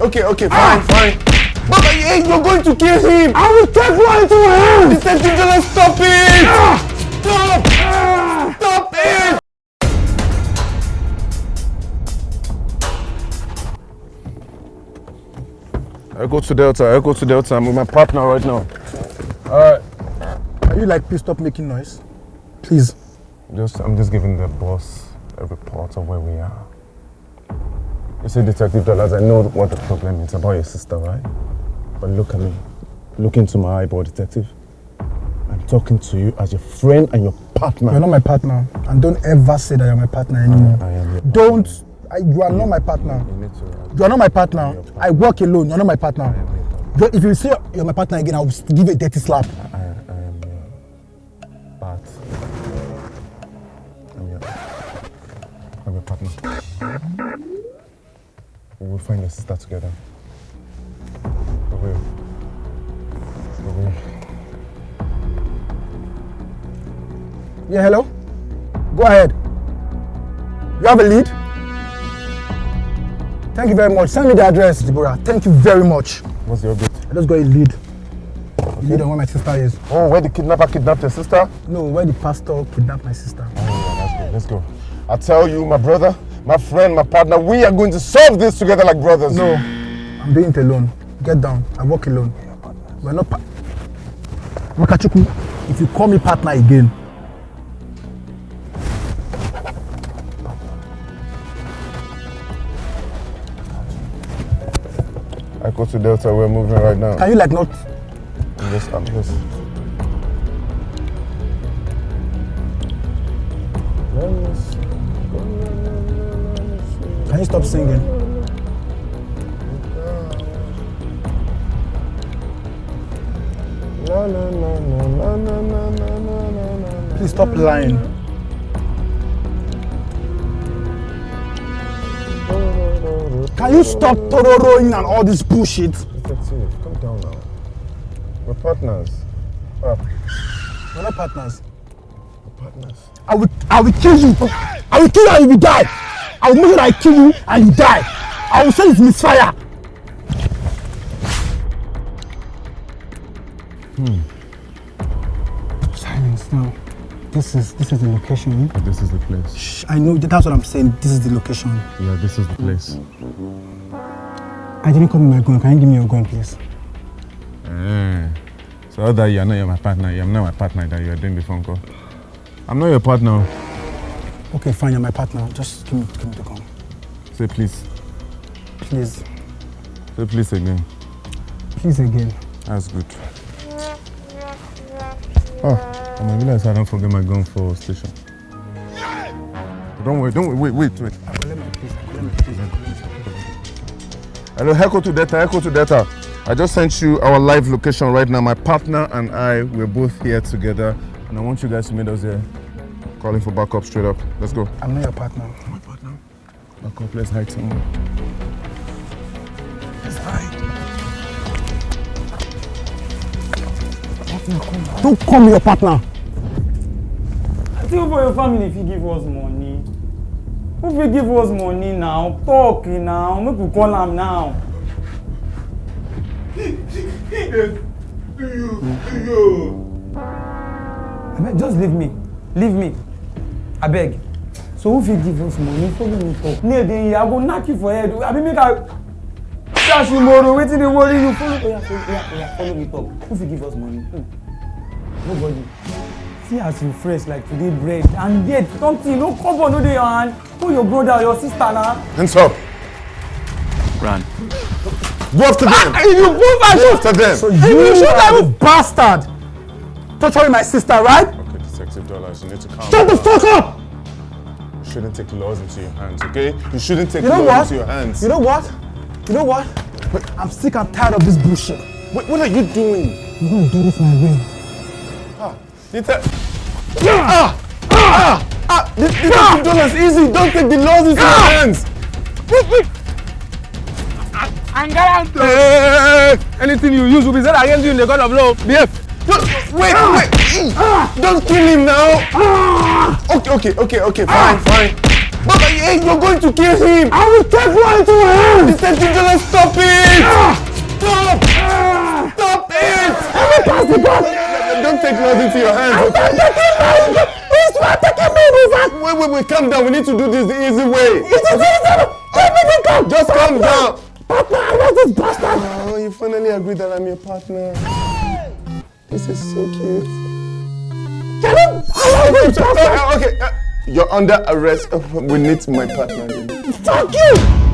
Okay, fine. But hey, you're going to kill him! I will take one into your hands! Detective Dolarz, stop it! Stop it! I go to Delta. I'm with my partner right now. Alright. Are you like, please stop making noise? Please. I'm just giving the boss a report of where we are. You see, Detective Dolarz, I know what the problem is about your sister, right? But look at me. Look into my eyeball, Detective. I'm talking to you as your friend and your partner. You're not my partner. And don't ever say that you're my partner anymore. I am your partner. You are not my partner. You are not my partner. I work alone. You're not my partner. If you say you're my partner again, I will give you a dirty slap. I am your part. I'm your partner. We will find your sister together. We will. Yeah, hello? Go ahead. You have a lead? Thank you very much. Send me the address, Deborah. Thank you very much. What's your update? I just got a lead. Okay. Lead on where my sister is. Oh, where the kidnapper kidnapped your sister? No, where the pastor kidnapped my sister. Oh, yeah, let's go. I tell you, my brother, my friend, my partner, we are going to solve this together like brothers. No, I'm doing it alone. Get down. I work alone. We're not Makachuku, if you call me partner again. I go to Delta, we're moving right now. Can you like not? I'm just. Can you stop singing? Please stop lying. Can you stop tororoing and all this bullshit? Detective, calm down now. We're partners. We're not partners. We're partners. I will kill you. I will kill you and you will die. I will make sure I kill you and you die. I will say it's misfire. Silence now. This is the location. This is the place. Shh, I know that's what I'm saying. This is the location. Yeah, this is the place. I didn't come with my gun. Can you give me your gun, please? So that you're not my partner. You're not my partner that you are doing the phone call. I'm not your partner. Okay, fine. You're my partner. Just give me the gun. Say please. Please. Say please again. Please again. That's good. Oh, I realize I don't forget my gun for station. Don't wait. Wait. Hello, Echo to Data. I just sent you our live location right now. My partner and I, we're both here together. And I want you guys to meet us there. Calling for backup straight up. Let's go. I'm not your partner. My partner? Backup, let's hide somewhere. Let's hide. Don't call me your partner. I think for your family if you give us money. If you give us money now, talk now, make we call them now. Just leave me. I beg. So if you give us money, follow me talk. Near the I go knock you for head. I be make a dash tomorrow. Waiting the worry you follow. Yeah, follow me talk. If you give us money, nobody. See as you fresh like today bread and yet something no cover no dey your hand. Who your brother or your sister now? Hands up. Run. Go after them. Go after them. So you should have a bastard torturing my sister, right? Okay, Detective Dolarz, you need to calm Shut down. the fuck up! You shouldn't take laws into your hands, okay? You shouldn't take You know laws what? into your hands. You know what? I'm sick and tired of this bullshit. Wait, what are you doing? I'm gonna do this my way. Detective Dolarz, easy. Don't take the laws into your hands. Hey, anything you use will be said against you in the court of law. Behave. Wait. Don't kill him now. Okay, fine. But you're going to kill him! I will take law into my hands! Detective Dollars, stop it! Stop! Stop it! Pass the gun! Don't take laws into your hands, okay? He's not taking me, Wait, calm down. We need to do this the easy way. It's easy! Give me the gun! Just calm down. Partner, I want this bastard! Oh, you finally agreed that I'm your partner. This is so cute. Tell him I want this bastard! Okay, you're under arrest. We need my partner. Fuck you!